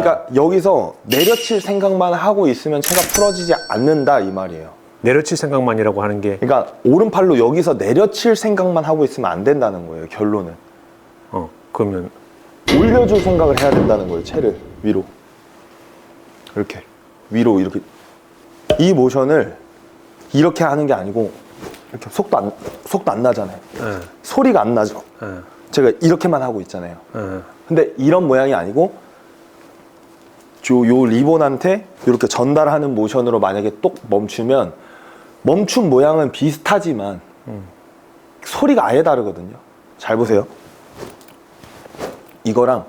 그러니까 여기서 내려칠 생각만 하고 있으면 채가 풀어지지 않는다 이 말이에요. 내려칠 생각만이라고 하는 게 그러니까 오른팔로 여기서 내려칠 생각만 하고 있으면 안 된다는 거예요. 결론은 그러면 올려줄 생각을 해야 된다는 거예요. 채를 위로 이렇게 위로 이렇게 이 모션을 이렇게 하는 게 아니고 이렇게 속도 안 나잖아요. 소리가 안 나죠. 제가 이렇게만 하고 있잖아요. 근데 이런 모양이 아니고 요 리본한테 이렇게 전달하는 모션으로 만약에 똑 멈추면 멈춘 모양은 비슷하지만 소리가 아예 다르거든요. 잘 보세요. 이거랑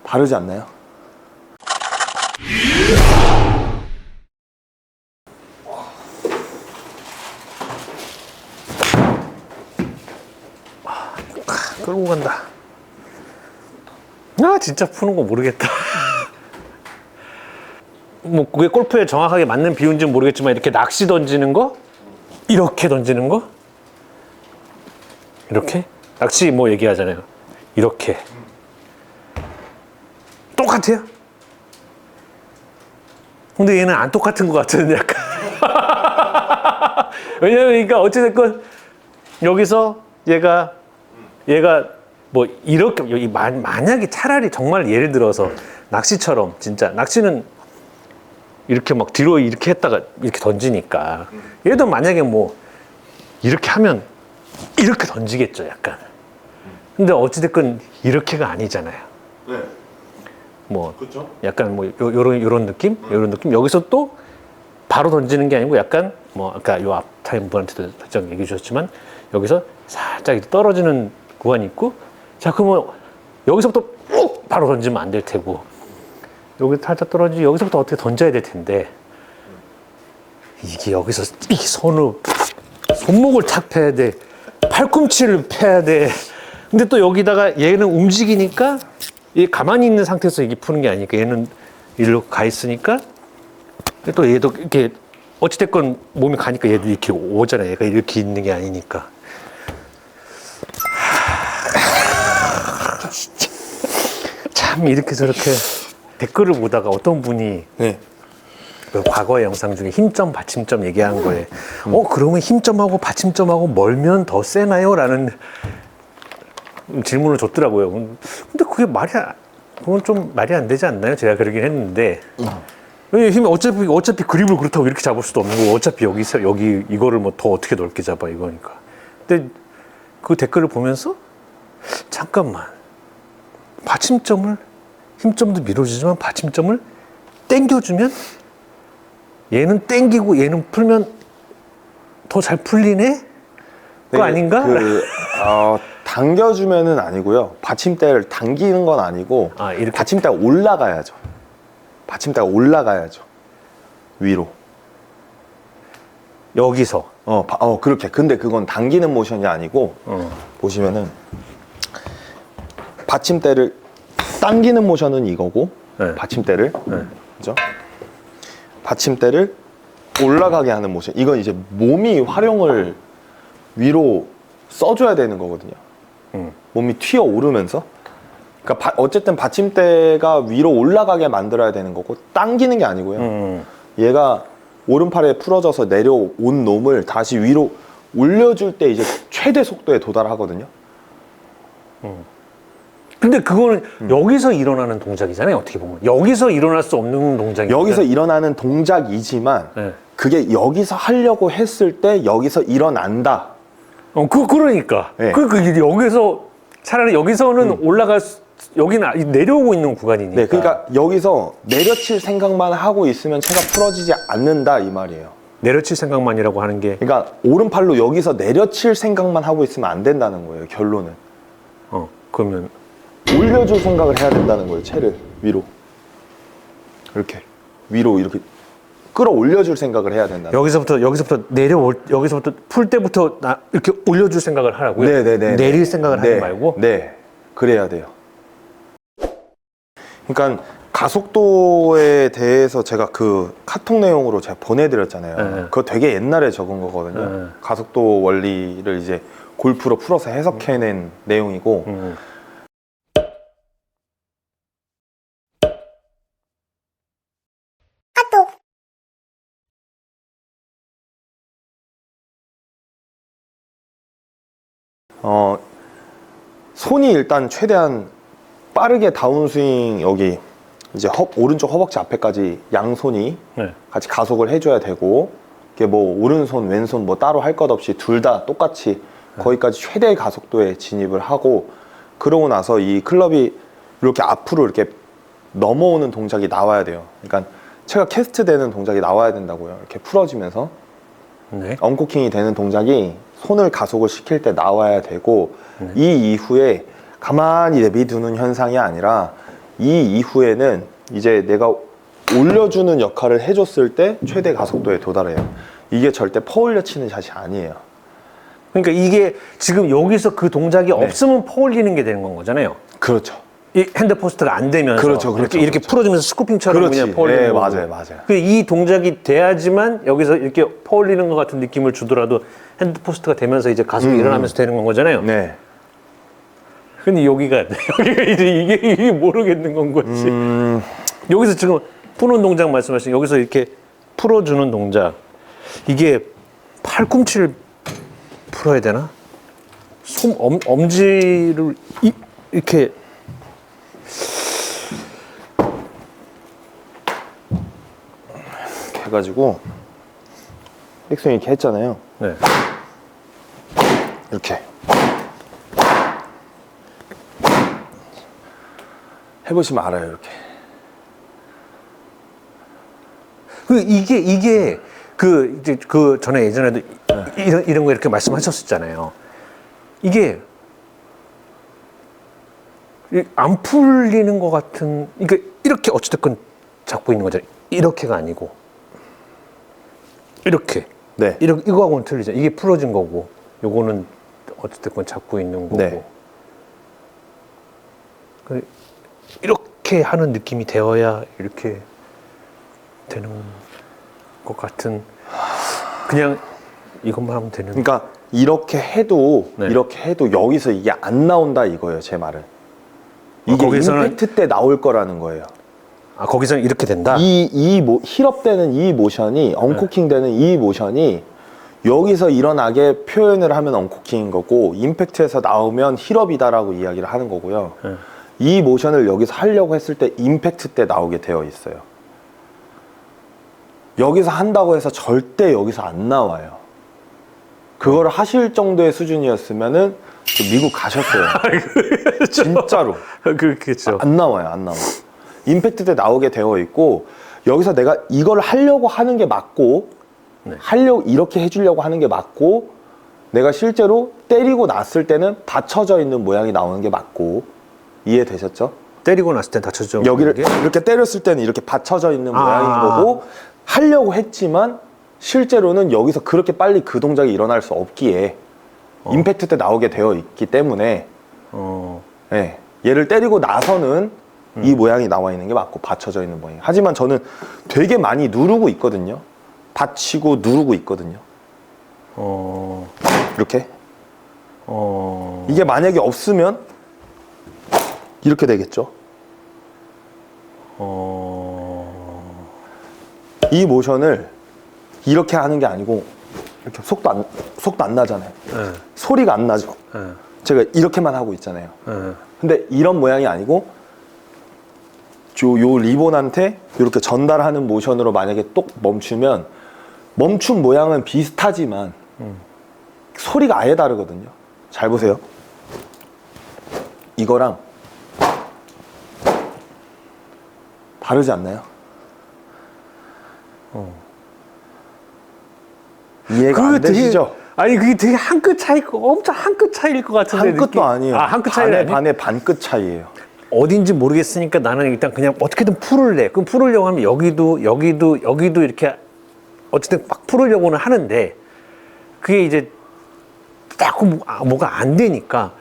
다르지 않나요? 끌고 간다. 진짜 푸는 거 모르겠다. 뭐 그게 골프에 정확하게 맞는 비율인지는 모르겠지만 이렇게 낚시 던지는 거, 이렇게 던지는 거, 이렇게 낚시 뭐 얘기하잖아요. 이렇게 똑같아요. 근데 얘는 안 똑같은 것 같은 약간. 왜냐면 그러니까 어찌됐건 여기서 얘가 뭐 이렇게 여기 만약에 차라리 정말 예를 들어서 낚시처럼 진짜 낚시는 이렇게 막 뒤로 이렇게 했다가 이렇게 던지니까 얘도 만약에 뭐 이렇게 하면 이렇게 던지겠죠 약간. 근데 어찌됐건 이렇게가 아니잖아요. 네. 뭐 그렇죠. 약간 뭐 요런 느낌? 요런 느낌? 여기서 또 바로 던지는 게 아니고 약간 뭐 아까 요 앞타임 분한테도 살짝 얘기해 주셨지만 여기서 살짝 떨어지는 구간이 있고 자 그러면 여기서부터 욱 바로 던지면 안 될 테고 여기 살짝 떨어지고 여기서부터 어떻게 던져야 될 텐데 이게 여기서 이 손목을 탁 펴야 돼 팔꿈치를 펴야 돼 근데 또 여기다가 얘는 움직이니까 얘 가만히 있는 상태에서 이게 푸는 게 아니니까 얘는 일로 가 있으니까 또 얘도 이렇게 어찌됐건 몸이 가니까 얘도 이렇게 오잖아요. 얘가 이렇게 있는 게 아니니까. 참 이렇게 저렇게 댓글을 보다가 어떤 분이 네. 그 과거의 영상 중에 힘점 받침점 얘기한 거에 그러면 힘점하고 받침점하고 멀면 더 세나요? 라는 질문을 줬더라고요. 근데 그게 그건 좀 말이 안 되지 않나요? 제가 그러긴 했는데 힘이 어차피 그립을 그렇다고 이렇게 잡을 수도 없는 거고 어차피 여기 이거를 뭐 더 어떻게 넓게 잡아 이거니까. 근데 그 댓글을 보면서 잠깐만 힘점도 밀어주지만 받침점을 당겨주면 얘는 당기고 얘는 풀면 더 잘 풀리네? 그거 아닌가? 당겨주면은 아니고요. 받침대를 당기는 건 아니고 이렇게 받침대가 올라가야죠. 받침대가 올라가야죠. 위로. 여기서. 그렇게. 근데 그건 당기는 모션이 아니고 보시면은 받침대를 당기는 모션은 이거고 네. 받침대를 네. 그죠? 받침대를 올라가게 하는 모션. 이건 이제 몸이 활용을 위로 써줘야 되는 거거든요. 몸이 튀어 오르면서. 그러니까 어쨌든 받침대가 위로 올라가게 만들어야 되는 거고 당기는 게 아니고요. 얘가 오른팔에 풀어져서 내려온 놈을 다시 위로 올려줄 때 이제 최대 속도에 도달하거든요. 근데 그거는 여기서 일어나는 동작이잖아요. 어떻게 보면 여기서 일어날 수 없는 동작이니까. 여기서 일어나는 동작이지만 네. 그게 여기서 하려고 했을 때 여기서 일어난다. 그러니까. 네. 여기서 차라리 여기서는 여기는 내려오고 있는 구간이니까. 네, 그러니까 여기서 내려칠 생각만 하고 있으면 채가 풀어지지 않는다 이 말이에요. 내려칠 생각만이라고 하는 게. 그러니까 오른팔로 여기서 내려칠 생각만 하고 있으면 안 된다는 거예요. 결론은. 그러면 올려줄 생각을 해야 된다는 거예요. 채를 위로. 이렇게 위로 이렇게 끌어올려줄 생각을 해야 된다. 여기서부터 여기서부터 풀 때부터 이렇게 올려줄 생각을 하라고요? 네네네. 내릴 생각을 하지 말고? 네, 그래야 돼요. 그러니까 가속도에 대해서 제가 그 카톡 내용으로 제가 보내드렸잖아요. 네. 그거 되게 옛날에 적은 거거든요. 네. 가속도 원리를 이제 골프로 풀어서 해석해낸 내용이고 손이 일단 최대한 빠르게 다운스윙 여기 이제 오른쪽 허벅지 앞에까지 양손이 네. 같이 가속을 해줘야 되고 이게 뭐 오른손 왼손 뭐 따로 할 것 없이 둘 다 똑같이 거기까지 최대의 가속도에 진입을 하고 그러고 나서 이 클럽이 이렇게 앞으로 이렇게 넘어오는 동작이 나와야 돼요. 그러니까 채가 캐스트 되는 동작이 나와야 된다고요. 이렇게 풀어지면서 네. 언코킹이 되는 동작이 손을 가속을 시킬 때 나와야 되고 이 이후에 가만히 내비두는 현상이 아니라 이 이후에는 이제 내가 올려주는 역할을 해줬을 때 최대 가속도에 도달해요. 이게 절대 퍼올려 치는 샷이 아니에요. 그러니까 이게 지금 여기서 그 동작이 없으면 퍼올리는 게 되는 건 거잖아요. 그렇죠. 이 핸드포스트가 안 되면서 그렇죠, 그렇죠, 이렇게 그렇죠. 풀어주면서 스쿠핑처럼 그렇지. 그냥 퍼올리는 네, 거고. 맞아요, 맞아요. 이 동작이 돼야지만 여기서 이렇게 퍼올리는 것 같은 느낌을 주더라도 핸드포스트가 되면서 이제 가속이 일어나면서 되는 건 거잖아요. 네. 근데 여기가 이제 이게 모르겠는 건 거지. 여기서 지금 푸는 동작 말씀하신 여기서 이렇게 풀어주는 동작 이게 팔꿈치를 풀어야 되나? 엄지를 이렇게 해가지고 백스윙 이렇게 했잖아요. 네. 이렇게 해보시면 알아요. 이렇게 이게 이제 그 전에 예전에도 이런 거 이렇게 말씀하셨었잖아요. 이게 안 풀리는 것 같은 이렇게 어찌됐건 잡고 있는 거잖아요. 이렇게가 아니고 이렇게 네. 이거하고는 틀리죠. 이게 풀어진 거고 요거는 어찌됐건 잡고 있는 거고 네. 이렇게 하는 느낌이 되어야 이렇게 되는 것 같은 그냥 이것만 하면 되는. 그러니까 이렇게 해도 네. 이렇게 해도 여기서 이게 안 나온다 이거예요. 제 말은 이게 거기서는- 임팩트 때 나올 거라는 거예요. 아 거기서는 이렇게 된다. 힐업 되는 이 모션이 언코킹 되는 이 모션이 여기서 일어나게 표현을 하면 언코킹인 거고 임팩트에서 나오면 힐업이다라고 이야기를 하는 거고요. 네. 이 모션을 여기서 하려고 했을 때 임팩트 때 나오게 되어 있어요. 여기서 한다고 해서 절대 여기서 안 나와요. 그거를 하실 정도의 수준이었으면은 미국 가셨어요. 진짜로. 그렇겠죠. 안 나와요, 안 나와. 임팩트 때 나오게 되어 있고 여기서 내가 이걸 하려고 하는 게 맞고 네. 이렇게 해주려고 하는 게 맞고 내가 실제로 때리고 났을 때는 받쳐져 있는 모양이 나오는 게 맞고 이해되셨죠? 때리고 났을 땐 다쳐져. 여기를 게? 이렇게 때렸을 때는 이렇게 받쳐져 있는 모양인 아. 거고 하려고 했지만 실제로는 여기서 그렇게 빨리 그 동작이 일어날 수 없기에 임팩트 때 나오게 되어 있기 때문에 예, 얘를 때리고 나서는 이 모양이 나와 있는 게 맞고 받쳐져 있는 모양. 하지만 저는 되게 많이 누르고 있거든요. 받치고 누르고 있거든요. 이렇게. 이게 만약에 없으면 이렇게 되겠죠. 이 모션을 이렇게 하는 게 아니고 이렇게 속도 안 나잖아요. 네. 소리가 안 나죠. 네. 제가 이렇게만 하고 있잖아요. 네. 근데 이런 모양이 아니고 요 리본한테 이렇게 전달하는 모션으로 만약에 똑 멈추면 멈춘 모양은 비슷하지만 소리가 아예 다르거든요. 잘 보세요. 이거랑 다르지 않나요? 이해가 안 되시죠? 아니 그게 되게 한 끗 차이, 엄청 한 끗 차이일 것 같은데. 한 끗도 아니에요. 아, 한 끗 차이 반에 아니에요? 반에 반끗 차이예요. 어딘지 모르겠으니까 나는 일단 그냥 어떻게든 풀을래. 그럼 풀으려고 하면 여기도 이렇게 어쨌든 막 풀으려고는 하는데 그게 이제 자꾸 뭐가 안 되니까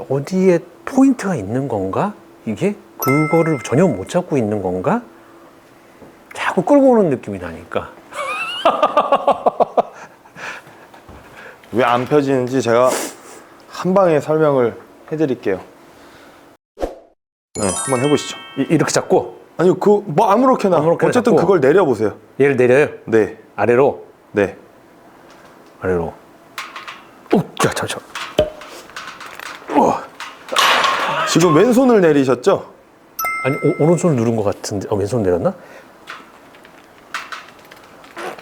어디에 포인트가 있는 건가? 이게 그거를 전혀 못 잡고 있는 건가? 자꾸 끌고 오는 느낌이 나니까. 왜 안 펴지는지 제가 한 방에 설명을 해드릴게요. 네, 한번 해보시죠. 이렇게 잡고 아니요, 뭐 아무렇게나. 어쨌든 잡고. 그걸 내려보세요. 얘를 내려요. 네, 아래로 네. 아래로 자, 잠시만. 지금 왼손을 내리셨죠? 아니, 오른손을 누른 것 같은데, 왼손 내렸나?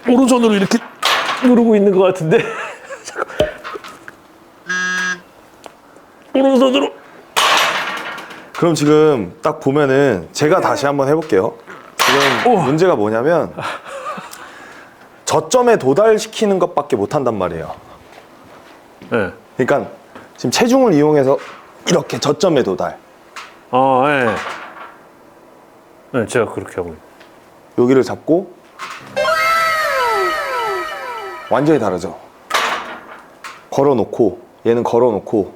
오른손으로 이렇게 누르고 있는 것 같은데. 잠깐. 오른손으로. 그럼 지금 딱 보면은 제가 다시 한번 해볼게요. 지금 문제가 뭐냐면 저점에 도달시키는 것밖에 못한단 말이에요. 네. 그러니까 지금 체중을 이용해서 이렇게 저점에 도달. 네. 네, 제가 그렇게 하고 있어요. 여기를 잡고 완전히 다르죠. 걸어놓고 얘는 걸어놓고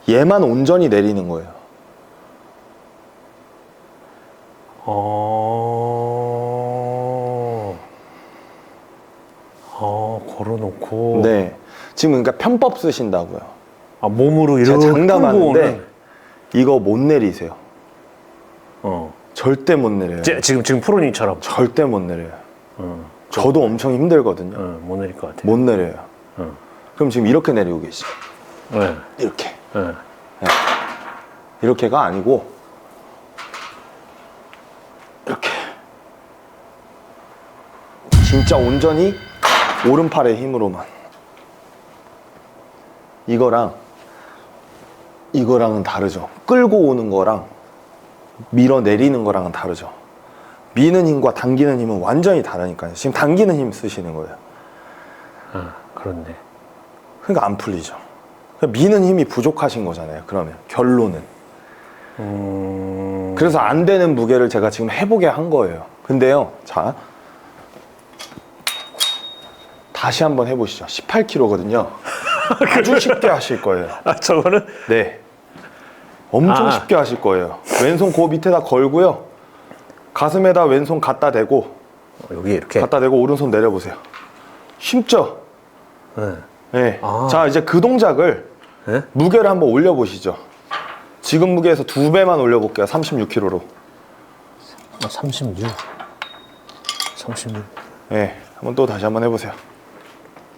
얘만 온전히 내리는 거예요. 걸어놓고. 네. 지금 그러니까 편법 쓰신다고요. 몸으로 제가 이렇게 장담하는데 끌고 오는. 이거 못 내리세요. 절대 못 내려요. 지금 프로님처럼. 절대 못 내려요. 저도 엄청 힘들거든요. 못 내릴 것 같아요. 못 내려요. 그럼 지금 이렇게 내리고 계시죠? 네. 이렇게. 네. 네. 이렇게가 아니고 이렇게. 진짜 온전히 오른팔의 힘으로만. 이거랑은 다르죠. 끌고 오는 거랑 밀어내리는 거랑은 다르죠. 미는 힘과 당기는 힘은 완전히 다르니까요. 지금 당기는 힘 쓰시는 거예요. 그렇네. 그러니까 안 풀리죠. 미는 힘이 부족하신 거잖아요. 그러면 결론은. 그래서 안 되는 무게를 제가 지금 해보게 한 거예요. 근데요, 자 다시 한번 해보시죠. 18kg거든요. 아주 쉽게 하실 거예요. 저거는? 네. 엄청 쉽게 하실 거예요. 왼손 그 밑에다 걸고요. 가슴에다 왼손 갖다 대고 여기 이렇게. 갖다 대고 오른손 내려보세요. 쉽죠? 네. 네. 자, 이제 그 동작을 네? 무게를 한번 올려보시죠. 지금 무게에서 2배만 올려볼게요. 36kg로. 36. 36. 네. 한번 또 다시 한번 해보세요.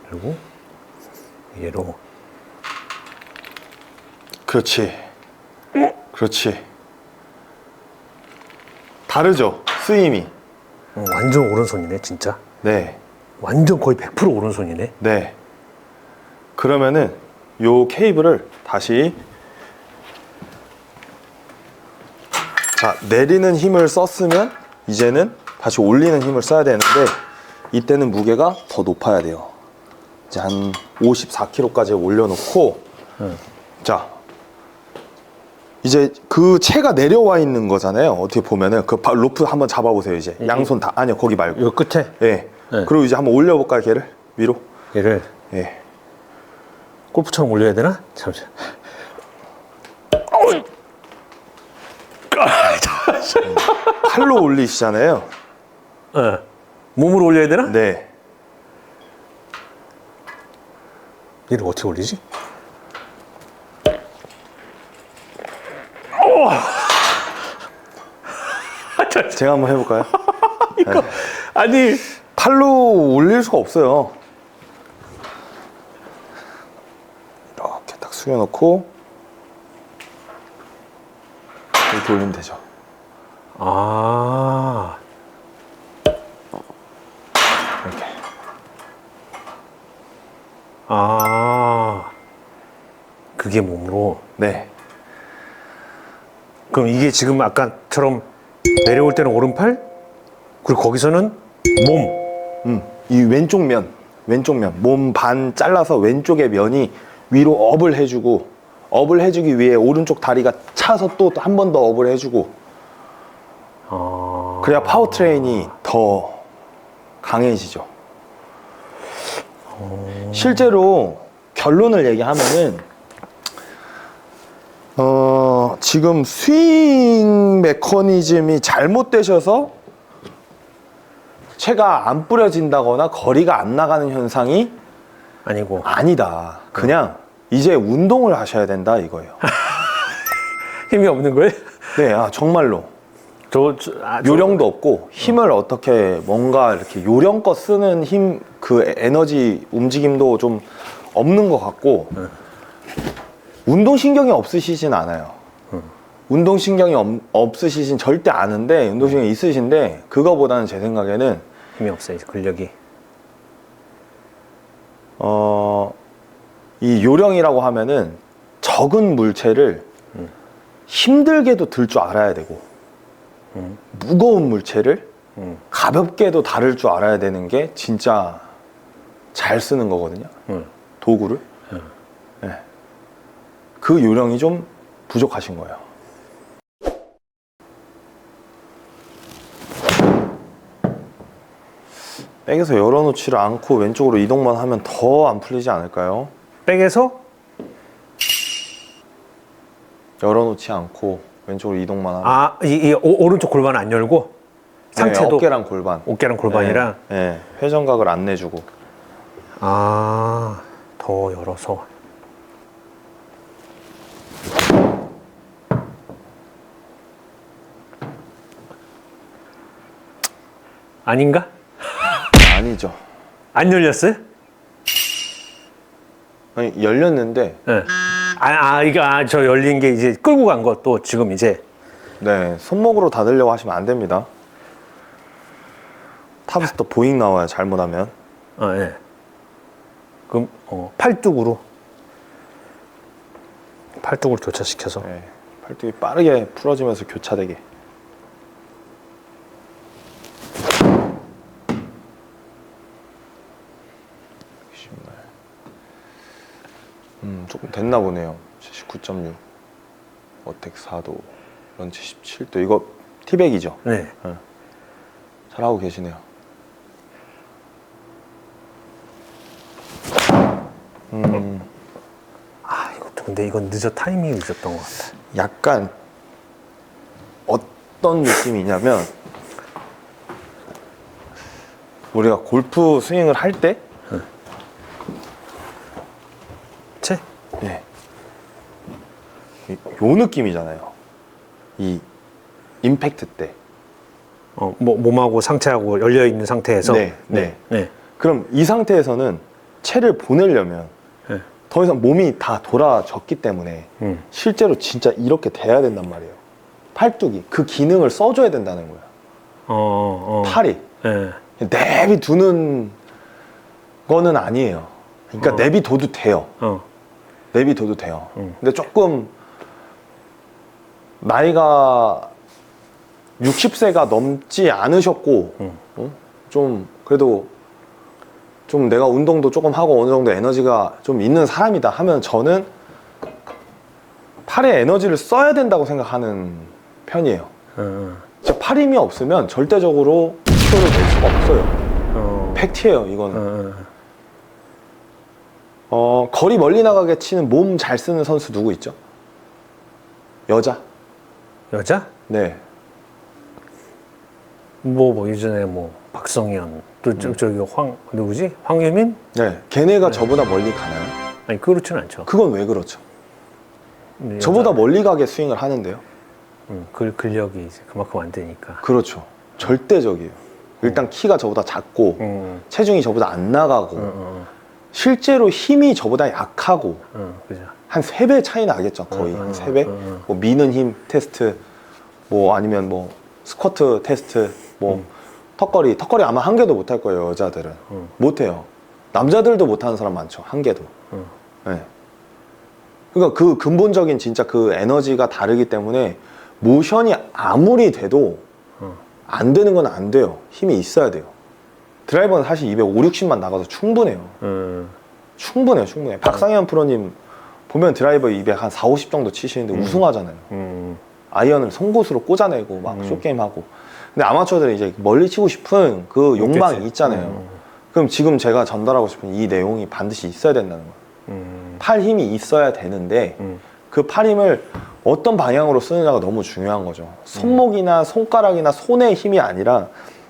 그리고 얘로. 그렇지. 그렇지. 다르죠? 쓰임이. 완전 오른손이네, 진짜. 네. 완전 거의 100% 오른손이네. 네. 그러면은 요 케이블을 다시 자, 내리는 힘을 썼으면 이제는 다시 올리는 힘을 써야 되는데 이때는 무게가 더 높아야 돼요. 이제 한 54kg까지 올려놓고 자, 이제 그 채가 내려와 있는 거잖아요. 어떻게 보면은 그 로프 한번 잡아보세요. 이제 양손 다 아니요, 거기 말고. 요 끝에. 네. 네. 그리고 이제 한번 올려볼까요, 걔를 위로? 얘를 네. 골프처럼 올려야 되나? 잠시만. 팔로 올리시잖아요. 네. 몸으로 올려야 되나? 네. 얘를 어떻게 올리지? 제가 한번 해볼까요? 이거 아니 팔로 올릴 수가 없어요. 이렇게 딱 숙여놓고 이렇게 올리면 되죠. 이렇게. 그게 몸으로. 네. 그럼 이게 지금 아까처럼 내려올 때는 오른팔, 그리고 거기서는 몸. 이 왼쪽 면, 몸 반 잘라서 왼쪽의 면이 위로 업을 해주고, 업을 해주기 위해 오른쪽 다리가 차서 또 한 번 더 업을 해주고, 그래야 파워트레인이 더 강해지죠. 실제로 결론을 얘기하면은 지금 스윙 메커니즘이 잘못되셔서 채가 안 뿌려진다거나 거리가 안 나가는 현상이 아니고. 아니다. 그냥 이제 운동을 하셔야 된다 이거예요. 힘이 없는 거예요? 네, 정말로. 요령도 없고 힘을 어떻게 뭔가 이렇게 요령껏 쓰는 힘, 그 에너지 움직임도 좀 없는 것 같고 운동신경이 없으시진 않아요. 운동신경이 없으시진 절대 않은데 운동신경이 있으신데 그거보다는 제 생각에는 힘이 없어요, 근력이. 이 요령이라고 하면은 적은 물체를 힘들게도 들 줄 알아야 되고 무거운 물체를 가볍게도 다룰 줄 알아야 되는 게 진짜 잘 쓰는 거거든요. 도구를. 네. 그 요령이 좀 부족하신 거예요. 백에서 열어놓지를 않고 왼쪽으로 이동만 하면 더 안 풀리지 않을까요? 백에서 열어놓지 않고 왼쪽으로 이동만 하면 이 오른쪽 골반 안 열고 상체도 네, 어깨랑 골반 어깨랑 골반이랑 네, 회전각을 안 내주고 더 열어서 아닌가? 아니죠. 안 열렸어요? 아니, 열렸는데 네. 이거 저 열린 게 이제 끌고 간 것도 지금 이제 네, 손목으로 닫으려고 하시면 안 됩니다. 탑스터 보잉 나와요, 잘못하면. 예. 그럼 팔뚝으로 교차시켜서 네, 팔뚝이 빠르게 풀어지면서 교차되게. 조금 됐나 보네요. 79.6 어택 4도 런치 17도 이거 티백이죠? 네. 잘하고 계시네요. 이것도 근데 이건 타이밍이 늦었던 것 같아. 약간 어떤 느낌이냐면 우리가 골프 스윙을 할 때 채? 네. 요 느낌이잖아요. 이 임팩트 때. 몸하고 상체하고 열려 있는 상태에서. 네. 그럼 이 상태에서는 채를 보내려면 네. 더 이상 몸이 다 돌아졌기 때문에 실제로 진짜 이렇게 돼야 된단 말이에요. 팔뚝이 그 기능을 써줘야 된다는 거예요. 팔이 네. 내비두는 거는 아니에요. 그러니까 내비둬도 돼요. 내비둬도 돼요. 근데 조금 나이가 60세가 넘지 않으셨고 좀 그래도 좀 내가 운동도 조금 하고 어느 정도 에너지가 좀 있는 사람이다 하면 저는 팔에 에너지를 써야 된다고 생각하는 편이에요. 진짜 팔 힘이 없으면 절대적으로 시도를 낼 수가 없어요. 팩트예요, 이거는. 거리 멀리 나가게 치는 몸 잘 쓰는 선수 누구 있죠? 여자? 네. 예전에 박성현 또 저기 누구지? 황유민? 네. 걔네가 저보다 멀리 가나요? 아니 그렇지는 않죠. 그건 왜 그렇죠? 근데 저보다 멀리 가게 스윙을 하는데요. 근력이 이제 그만큼 안 되니까. 그렇죠. 절대적이에요. 일단 키가 저보다 작고 체중이 저보다 안 나가고 실제로 힘이 저보다 약하고 그죠. 한 3배 차이 나겠죠. 거의 한 3배? 미는 힘 테스트 아니면 스쿼트 테스트 턱걸이 아마 한 개도 못 할 거예요. 여자들은 못 해요. 남자들도 못 하는 사람 많죠. 한 개도. 네. 그러니까 그 근본적인 진짜 그 에너지가 다르기 때문에 모션이 아무리 돼도 안 되는 건 안 돼요. 힘이 있어야 돼요. 드라이버는 사실 250, 60만 나가도 충분해요. 충분해요. 박상현 프로님 보면 드라이버 200 한 4, 50 정도 치시는데 우승하잖아요. 아이언을 송곳으로 꽂아내고 막 쇼게임하고. 근데 아마추어들이 이제 멀리 치고 싶은 그 욕망이 있잖아요. 그럼 지금 제가 전달하고 싶은 이 내용이 반드시 있어야 된다는 거예요. 팔 힘이 있어야 되는데 그 팔 힘을 어떤 방향으로 쓰느냐가 너무 중요한 거죠. 손목이나 손가락이나 손의 힘이 아니라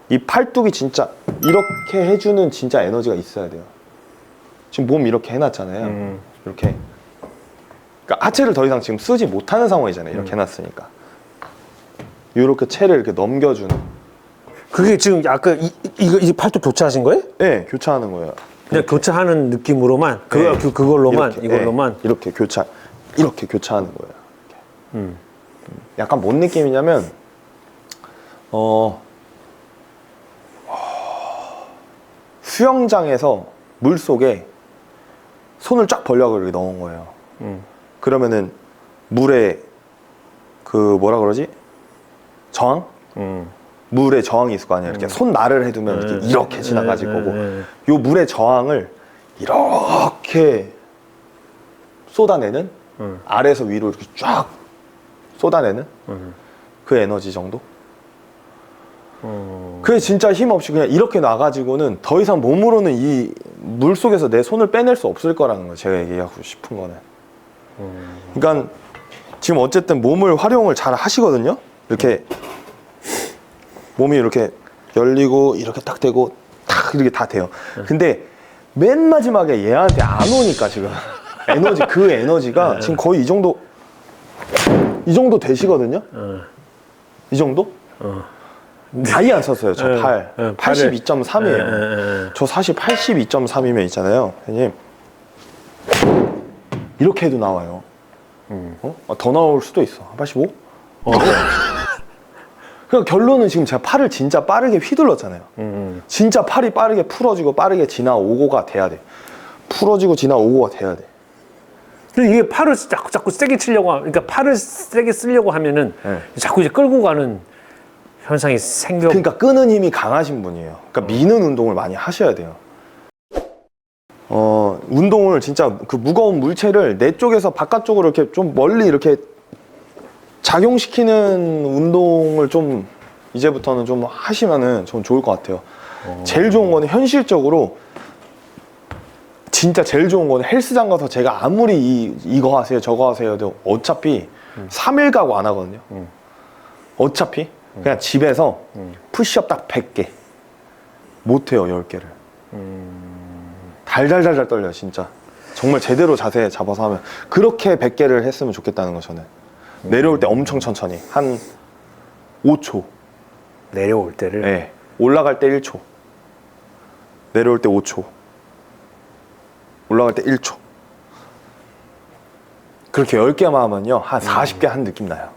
이 팔뚝이 진짜 이렇게 해주는 진짜 에너지가 있어야 돼요. 지금 몸 이렇게 해놨잖아요. 이렇게. 그러니까 하체를 더 이상 지금 쓰지 못하는 상황이잖아요. 이렇게 해놨으니까. 이렇게 채를 이렇게 넘겨주는. 그게 지금 아까 이 팔뚝 교차하신 거예요? 네, 교차하는 거예요. 그냥 교차하는 느낌으로만 그걸로만 이렇게, 이걸로만 이렇게 교차하는 거예요. 이렇게. 약간 뭔 느낌이냐면 수영장에서 물 속에 손을 쫙 벌려고 이렇게 넣은 거예요. 그러면은 물에 그 뭐라 그러지? 저항? 물의 저항이 있을 거 아니야. 이렇게 손 날을 해두면 이렇게 지나가질 거고, 요 물의 저항을 이렇게 쏟아내는, 아래에서 위로 이렇게 쫙 쏟아내는 그 에너지 정도? 그게 진짜 힘없이 그냥 이렇게 놔가지고는 더 이상 몸으로는 이 물 속에서 내 손을 빼낼 수 없을 거라는 거예요. 제가 얘기하고 싶은 거는. 그러니까 지금 어쨌든 몸을 활용을 잘 하시거든요. 이렇게 몸이 이렇게 열리고 이렇게 딱 되고 딱 이렇게 다 돼요. 근데 맨 마지막에 얘한테 안 오니까 지금 그 에너지가 지금 거의 이 정도 되시거든요. 이 정도? 아예 안 썼어요. 저 82.3이에요. 저 사실 82.3이면 있잖아요. 선생님. 이렇게 해도 나와요. 더 나올 수도 있어. 85? 그러니까 결론은 지금 제가 팔을 진짜 빠르게 휘둘렀잖아요. 진짜 팔이 빠르게 풀어지고 빠르게 지나오고가 돼야 돼. 풀어지고 지나오고가 돼야 돼. 근데 이게 팔을 자꾸 세게 치려고 그러니까 팔을 세게 쓰려고 하면은 자꾸 이제 끌고 가는 현상이 생겨. 그러니까 끄는 힘이 강하신 분이에요. 그러니까 미는 운동을 많이 하셔야 돼요. 운동을 진짜 그 무거운 물체를 내 쪽에서 바깥쪽으로 이렇게 좀 멀리 이렇게 작용시키는 운동을 좀 이제부터는 좀 하시면은 좀 좋을 것 같아요. 제일 좋은 거는 현실적으로 진짜 제일 좋은 거는 헬스장 가서 제가 아무리 이거 하세요 저거 하세요 해도 어차피 3일 가고 안 하거든요. 어차피 그냥 집에서 푸시업 딱 100개 못해요. 10개를 달달달달 떨려요. 진짜 정말 제대로 자세 잡아서 하면 그렇게 100개를 했으면 좋겠다는 거. 저는 내려올 때 엄청 천천히 한 5초 내려올 때를. 네. 올라갈 때 1초 내려올 때 5초 올라갈 때 1초 그렇게 10개만 하면요 한 40개 한 느낌 나요.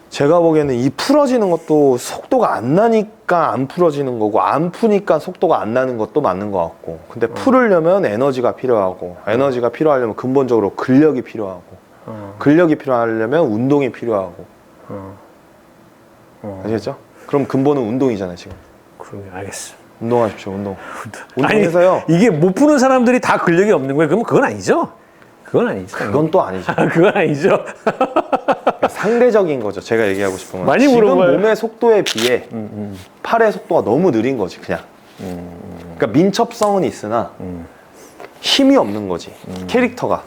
제가 보기에는 이 풀어지는 것도 속도가 안 나니까 안 풀어지는 거고 안 푸니까 속도가 안 나는 것도 맞는 것 같고, 근데 풀으려면 에너지가 필요하고 에너지가 필요하려면 근본적으로 근력이 필요하고 근력이 필요하려면 운동이 필요하고 아시겠죠? 그럼 근본은 운동이잖아요. 지금 그러게 알겠어. 운동하십시오. 운동해서요. 아니, 이게 못 푸는 사람들이 다 근력이 없는 거예요? 그러면 그건 아니죠? 그건 아니죠. 그건 또 아니죠. 그건 아니죠. 상대적인 거죠. 제가 얘기하고 싶은 건 많이 지금 물어봐요. 몸의 속도에 비해 팔의 속도가 너무 느린 거지 그냥. 그러니까 민첩성은 있으나 힘이 없는 거지. 캐릭터가